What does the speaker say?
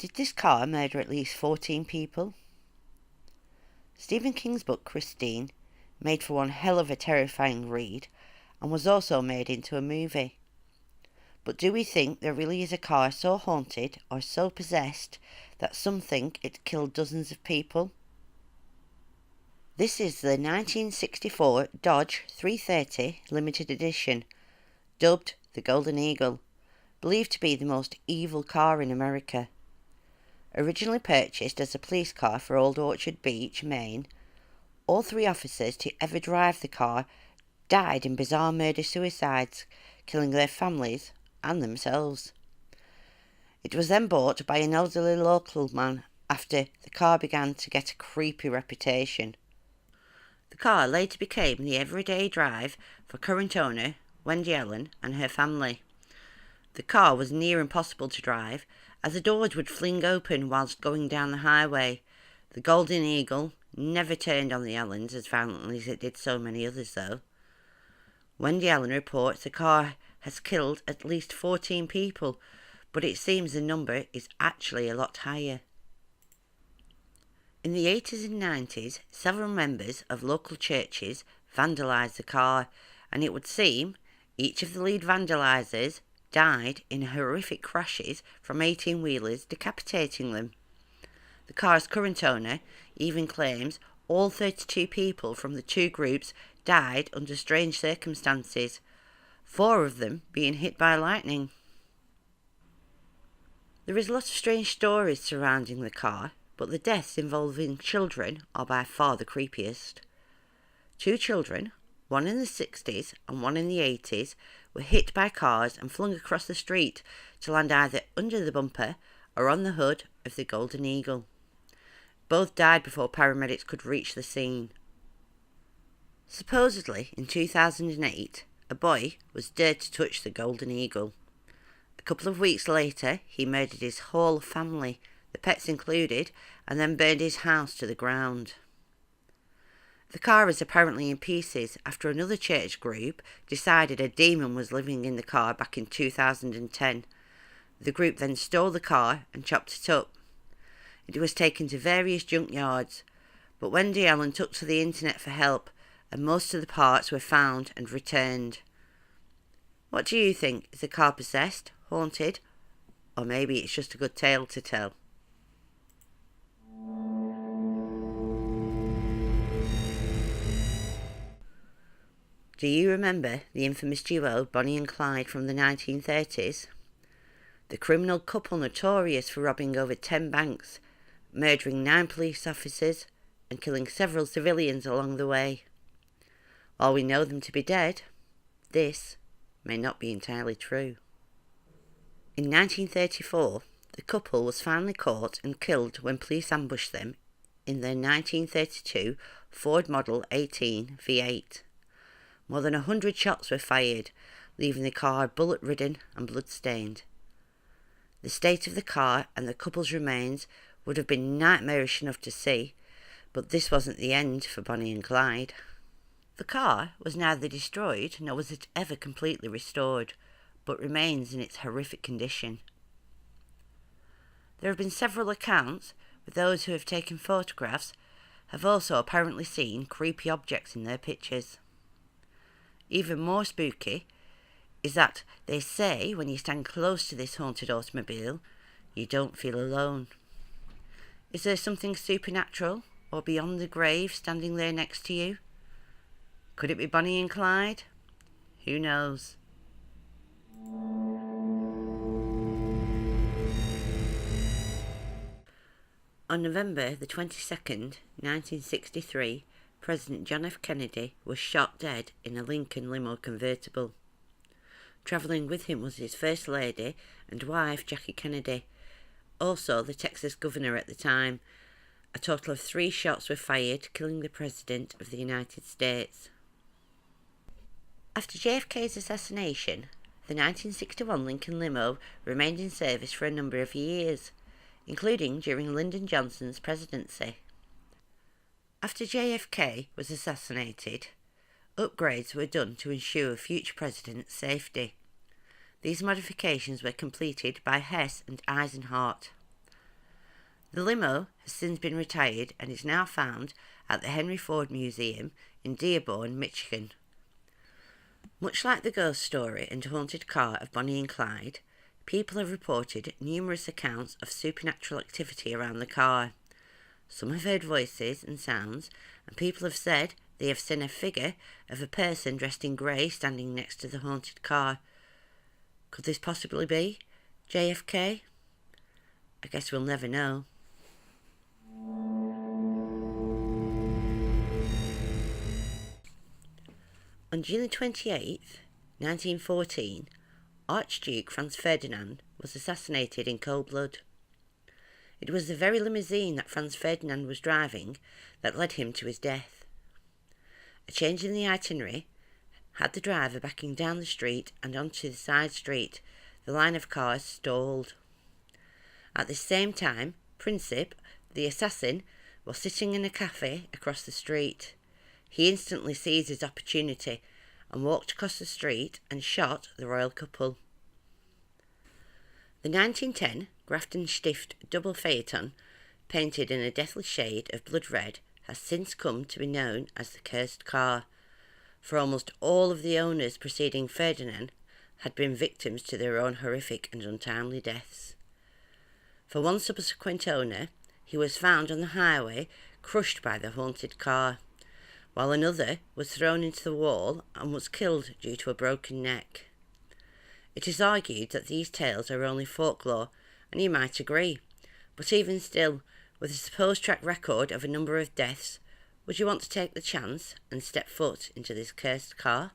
Did this car murder at least 14 people? Stephen King's book Christine made for one hell of a terrifying read and was also made into a movie. But do we think there really is a car so haunted or so possessed that some think it killed dozens of people? This is the 1964 Dodge 330 limited edition, dubbed the Golden Eagle, believed to be the most evil car in America. Originally purchased as a police car for Old Orchard Beach, Maine, all three officers to ever drive the car died in bizarre murder-suicides, killing their families and themselves. It was then bought by an elderly local man after the car began to get a creepy reputation. The car later became the everyday drive for current owner Wendy Allen and her family. The car was near impossible to drive, as the doors would fling open whilst going down the highway. The Golden Eagle never turned on the Allens as violently as it did so many others, though. Wendy Allen reports the car has killed at least 14 people, but it seems the number is actually a lot higher. In the 80s and 90s, several members of local churches vandalised the car, and it would seem each of the lead vandalisers died in horrific crashes from 18-wheelers decapitating them. The car's current owner even claims all 32 people from the two groups died under strange circumstances, 4 of them being hit by lightning. There is a lot of strange stories surrounding the car, but the deaths involving children are by far the creepiest. 2 children, one in the 60s and one in the 80s, were hit by cars and flung across the street to land either under the bumper or on the hood of the Golden Eagle. Both died before paramedics could reach the scene. Supposedly, in 2008, a boy was dared to touch the Golden Eagle. A couple of weeks later, he murdered his whole family, the pets included, and then burned his house to the ground. The car is apparently in pieces after another church group decided a demon was living in the car back in 2010. The group then stole the car and chopped it up. It was taken to various junkyards, but Wendy Allen took to the internet for help, and most of the parts were found and returned. What do you think? Is the car possessed, haunted, or maybe it's just a good tale to tell? Do you remember the infamous duo Bonnie and Clyde from the 1930s? The criminal couple notorious for robbing over 10 banks, murdering 9 police officers and killing several civilians along the way. While we know them to be dead, this may not be entirely true. In 1934, the couple was finally caught and killed when police ambushed them in their 1932 Ford Model 18 V8. More than 100 shots were fired, leaving the car bullet-ridden and blood-stained. The state of the car and the couple's remains would have been nightmarish enough to see, but this wasn't the end for Bonnie and Clyde. The car was neither destroyed nor was it ever completely restored, but remains in its horrific condition. There have been several accounts, with those who have taken photographs have also apparently seen creepy objects in their pictures. Even more spooky is that they say when you stand close to this haunted automobile, you don't feel alone. Is there something supernatural or beyond the grave standing there next to you? Could it be Bonnie and Clyde? Who knows? On November the 22nd, 1963, President John F. Kennedy was shot dead in a Lincoln limo convertible. Travelling with him was his First Lady and wife, Jackie Kennedy, also the Texas governor at the time. A total of 3 shots were fired, killing the President of the United States. After JFK's assassination, the 1961 Lincoln limo remained in service for a number of years, including during Lyndon Johnson's presidency. After JFK was assassinated, upgrades were done to ensure future presidents' safety. These modifications were completed by Hess and Eisenhower. The limo has since been retired and is now found at the Henry Ford Museum in Dearborn, Michigan. Much like the ghost story and haunted car of Bonnie and Clyde, people have reported numerous accounts of supernatural activity around the car. Some have heard voices and sounds, and people have said they have seen a figure of a person dressed in grey standing next to the haunted car. Could this possibly be JFK? I guess we'll never know. On June 28th, 1914, Archduke Franz Ferdinand was assassinated in cold blood. It was the very limousine that Franz Ferdinand was driving that led him to his death. A change in the itinerary had the driver backing down the street and onto the side street. The line of cars stalled. At the same time, Princip, the assassin, was sitting in a cafe across the street. He instantly seized his opportunity and walked across the street and shot the royal couple. The 1910 Grafton Stift double phaeton, painted in a deathly shade of blood red, has since come to be known as the Cursed Car, for almost all of the owners preceding Ferdinand had been victims to their own horrific and untimely deaths. For one subsequent owner, he was found on the highway crushed by the haunted car, while another was thrown into the wall and was killed due to a broken neck. It is argued that these tales are only folklore, and you might agree, but even still, with a supposed track record of a number of deaths, would you want to take the chance and step foot into this cursed car?